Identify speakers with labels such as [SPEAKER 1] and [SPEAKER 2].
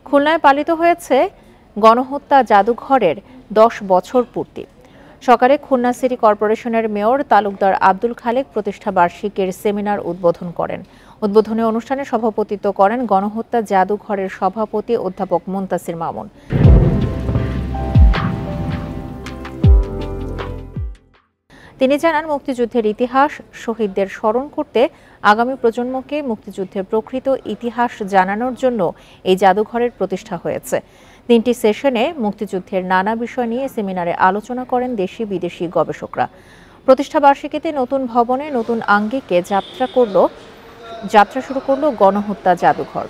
[SPEAKER 1] খুলনায় পালিত হয়েছে গণহত্যা জাদুঘরের 10 বছর পূর্তি। সকালে খুলনা সিটি কর্পোরেশনের মেয়র তালুকদার আব্দুল খালেক প্রতিষ্ঠা বার্ষিকীর সেমিনার উদ্বোধন করেন। উদ্বোধনী অনুষ্ঠানে সভাপতিত্ব করেন গণহত্যা জাদুঘরের সভাপতি অধ্যাপক মুনতাসির মামুন। তিনি জানান, মুক্তিযুদ্ধের ইতিহাস, শহীদদের স্মরণ করতে আগামী প্রজন্মকে মুক্তিযুদ্ধের প্রকৃত ইতিহাস জানানোর জন্য এই জাদুঘরের প্রতিষ্ঠা হয়েছে। 3টি সেশনে মুক্তিযুদ্ধের নানা বিষয় নিয়ে সেমিনারে আলোচনা করেন দেশি বিদেশি গবেষকরা। প্রতিষ্ঠা বার্ষিকীতে নতুন ভবনে নতুন আঙ্গিকে যাত্রা শুরু করল গণহত্যা জাদুঘর।